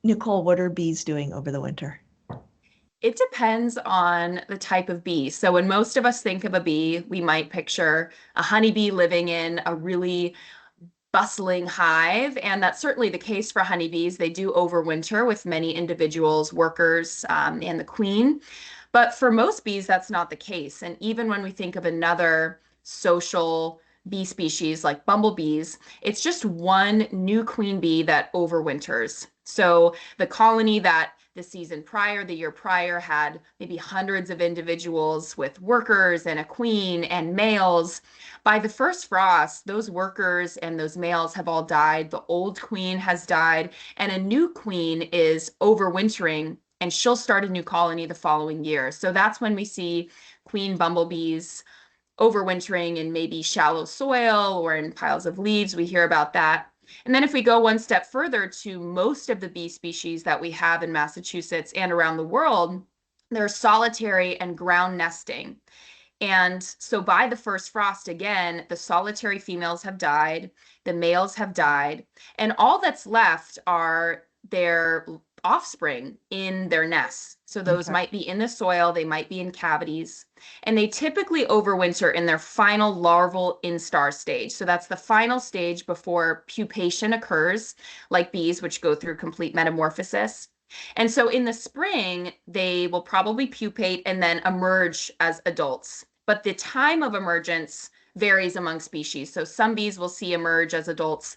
Nicole, what are bees doing over the winter? It depends on the type of bee. So when most of us think of a bee, we might picture a honeybee living in a really bustling hive, and that's certainly the case for honeybees. They do overwinter with many individuals, workers, and the queen. But for most bees, that's not the case. And even when we think of another social bee species like bumblebees, it's just one new queen bee that overwinters. So the colony that the season prior, the year prior, had maybe hundreds of individuals with workers and a queen and males. By the first frost, those workers and those males have all died. The old queen has died, and a new queen is overwintering, and she'll start a new colony the following year. So that's when we see queen bumblebees overwintering in maybe shallow soil or in piles of leaves. We hear about that. And then if we go one step further to most of the bee species that we have in Massachusetts and around the world, they're solitary and ground nesting. And so by the first frost, again, the solitary females have died, the males have died, and all that's left are their offspring in their nests. So those Okay. might be in the soil, they might be in cavities, and they typically overwinter in their final larval instar stage. So that's the final stage before pupation occurs, like bees, which go through complete metamorphosis. And so in the spring, they will probably pupate and then emerge as adults. But the time of emergence varies among species. So some bees will see emerge as adults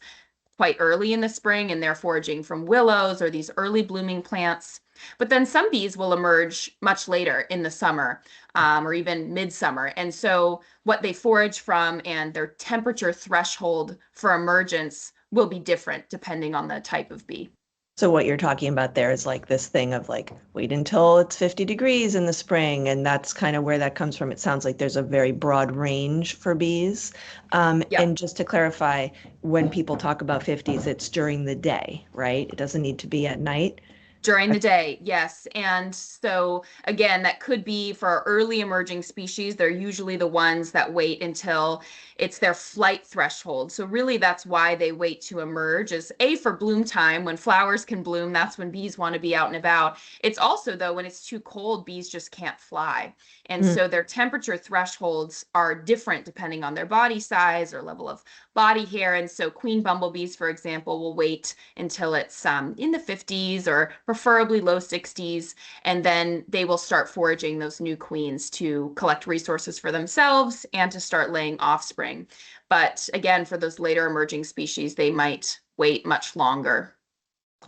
quite early in the spring, and they're foraging from willows or these early blooming plants. But then some bees will emerge much later in the summer, or even midsummer. And so what they forage from and their temperature threshold for emergence will be different depending on the type of bee. So what you're talking about there is like this thing of like, wait until it's 50 degrees in the spring, and that's kind of where that comes from. It sounds like there's a very broad range for bees. Yeah. And just to clarify, when people talk about 50s, it's during the day, right? It doesn't need to be at night. During the day, yes. And so, again, that could be for early emerging species. They're usually the ones that wait until it's their flight threshold. So, really, that's why they wait to emerge, is A, for bloom time. When flowers can bloom, that's when bees want to be out and about. It's also, though, when it's too cold, bees just can't fly. And Mm. so, their temperature thresholds are different depending on their body size or level of body hair. And so, queen bumblebees, for example, will wait until it's in the 50s or preferably low 60s. And then they will start foraging those new queens to collect resources for themselves and to start laying offspring. But again, for those later emerging species, they might wait much longer.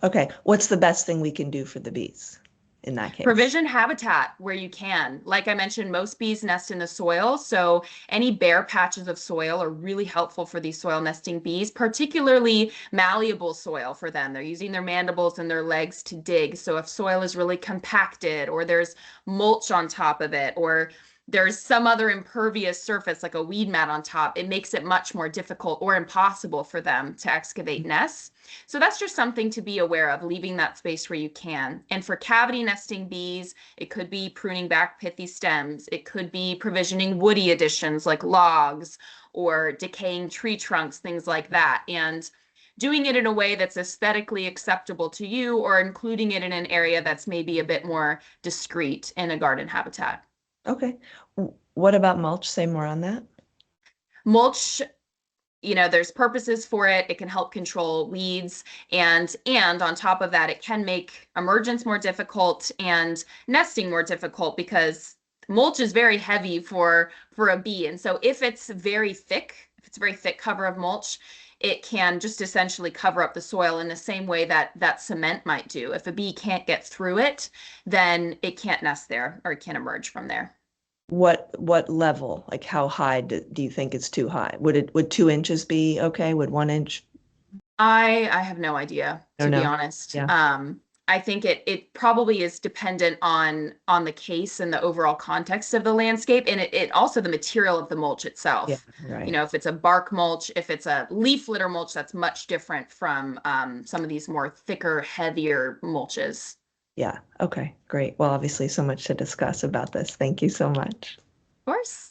Okay, what's the best thing we can do for the bees in that case? Provision habitat where you can. Like I mentioned, most bees nest in the soil, so any bare patches of soil are really helpful for these soil nesting bees, particularly malleable soil for them. They're using their mandibles and their legs to dig. So if soil is really compacted or there's mulch on top of it or there's some other impervious surface like a weed mat on top, it makes it much more difficult or impossible for them to excavate nests. So that's just something to be aware of, leaving that space where you can. And for cavity nesting bees, it could be pruning back pithy stems. It could be provisioning woody additions like logs or decaying tree trunks, things like that. And doing it in a way that's aesthetically acceptable to you or including it in an area that's maybe a bit more discreet in a garden habitat. Okay. What about mulch? Say more on that. Mulch, there's purposes for it. It can help control weeds, and on top of that, it can make emergence more difficult and nesting more difficult because mulch is very heavy for a bee. And so if it's a very thick cover of mulch, it can just essentially cover up the soil in the same way that that cement might do. If a bee can't get through it, then it can't nest there or it can't emerge from there. What level? Like how high do you think it's too high? Would 2 inches be okay? Would 1 inch? I have no idea, I don't to be know. honest. Yeah. I think it probably is dependent on the case and the overall context of the landscape, and it also the material of the mulch Yeah, itself. right. If it's a bark mulch, if it's a leaf litter mulch, that's much different from some of these more thicker, heavier mulches. Yeah. Okay, great. Well, obviously so much to discuss about this. Thank you so much. Of course.